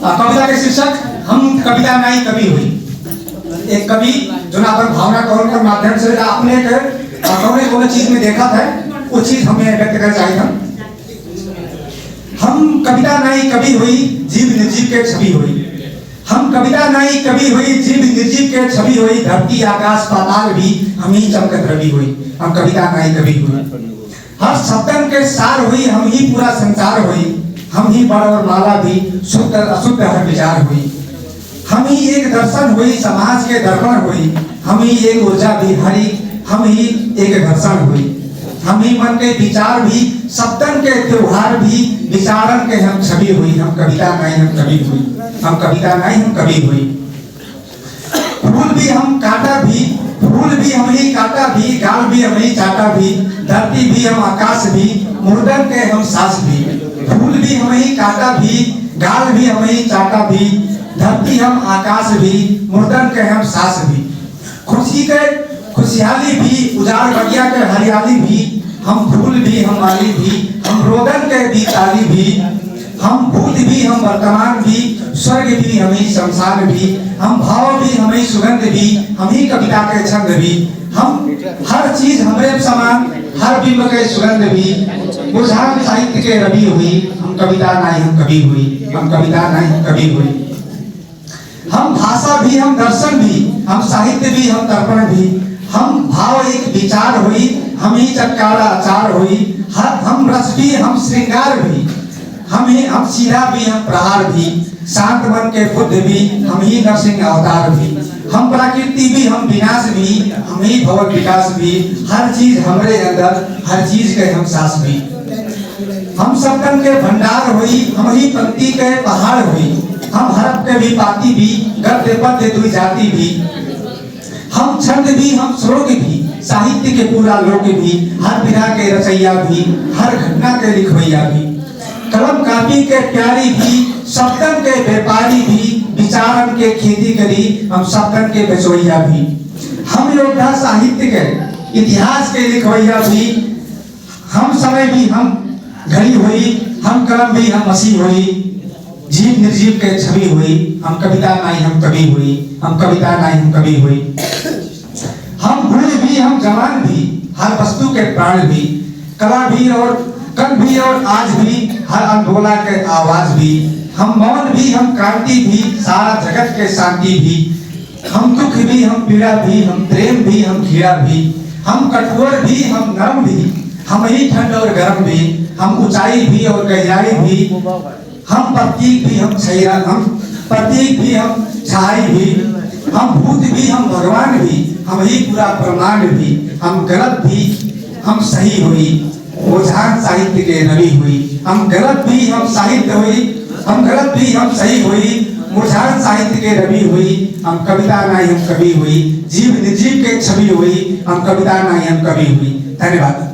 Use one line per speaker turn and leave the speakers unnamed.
कविता के शीर्षक हम कविता नहीं कवि हुई। एक कवि जो ना अपन भावना कौन के माध्यम से आपने कौन चीज में देखा था वो चीज हमें व्यक्त करना चाहिए। हम कविता नहीं कवि हुई, जीव निर्जीव के छवि हुई। हम कविता नहीं कवि हुई, जीव निर्जीव के छवि हुई। धरती आकाश पाताल भी हम ही चमकत रवि हुई। हम कविता नहीं कवि हुई। हर शब्दन के सार हुई, हम ही पूरा संसार हुई। हम ही बड़ और माला भी शुद्ध अशुद्ध हर विचार हुई। हम ही एक दर्शन हुई, समाज के दर्पण हुई। हम ही एक ऊर्जा भी हरी, हम ही एक घर्षण हुई। हम ही मन के विचार भी, शब्दन के त्योहार भी, विचारन के हम छवि हुई। हम कविता नहीं हम कवि हुई। हम कविता नहीं हम कवि हुई। फूल भी हम काटा भी, फूल भी हम ही काटा भी, गाल भी हम ही चाटा भी, धरती भी हम आकाश भी, मुर्दन के हम सांस भी। फूल भी हम ही काटा भी, गाल भी हम ही चाटा भी, धरती हम आकाश भी, मुर्दन के हम सांस भी। खुशी के खुशहाली भी, उजाड़ बगिया के हरियाली भी, हम फूल भी हम माली भी, हम रोदन के बीताली भी। हम भूत भी हम वर्तमान भी, स्वर्ग भी हम ही शमशान भी, हम भाव भी हम ही सुगंध भी, हम ही कविता के छंद भी। हम हर चीज हमारे समान, हर बिंब के सुगंध भी, बुझान साहित्य के रवि हुई। हम कविता नहीं हम कवि हुई। हम कविता नहीं हम कवि हुई। हम भाषा भी हम दर्शन भी, हम साहित्य भी हम दर्पण भी, हम भाव एक विचार हुई। हम ही चटकारा आचार हुई। हम रस भी हम श्रृंगार भी, हम सीधा भी हम प्रहार भी, शांत मन के बुद्ध भी, हम ही नरसिंह अवतार भी। हम प्रकृति भी हम विनाश भी, हम ही भवन विकास भी, हर चीज हमरे अंदर, हर चीज के हम सास भी। हम शब्दन के भंडार हुई, हम ही पंक्ति के पहाड़ हुई। हम हरफ के भी पाती भी, गद्य पद्य दुई जाति भी। हम छंद भी हम श्लोक भी, साहित्य के पूरा लोक भी, हर विधा के रचैया भी, हर घटना के लिखवैया भी। कलम कापी के प्यारी भी, शब्दन के व्यापारी भी, विचारन के खेती करी, हम शब्दन के बेचवैया भी। हम योद्धा साहित्य के इतिहास के लिखवैया भी। हम समय भी हम घड़ी हुई, हम कलम भी हम मसी हुई। जीव निर्जीव के छवि हुई। हम कविता नहीं हम कवि हुई। हम कविता नहीं हम कवि हुई। हम भूल भी हम जवान भी, हर वस्तु के प्राण भी, कला भी और कल भी और आज भी, हर अंदोला के आवाज भी। हम मौन भी हम क्रांति भी, सारा जगत के शांति भी। हम दुख भी हम पीड़ा भी, हम प्रेम भी हम घृणा भी। हम कठोर भी हम नरम भी, हम ही ठंड और गर्म भी। हम ऊंचाई भी और गहराई भी, हम प्रतीक भी हम छाया, हम प्रतीक भी हम छाई भी। हम भूत भी हम भगवान भी, हम ही पूरा प्रमाण भी। हम गलत भी हम सही हुई, बुझान साहित्य के रवि हुई। हम गलत भी हम साहित्य हुई, हम गलत भी हम सही हुई, बुझान साहित्य के रवि हुई। हम कविता नहीं हम कवि हुई। जीव निर्जीव के छवि हुई। हम कविता नहीं हम कवि हुई। धन्यवाद।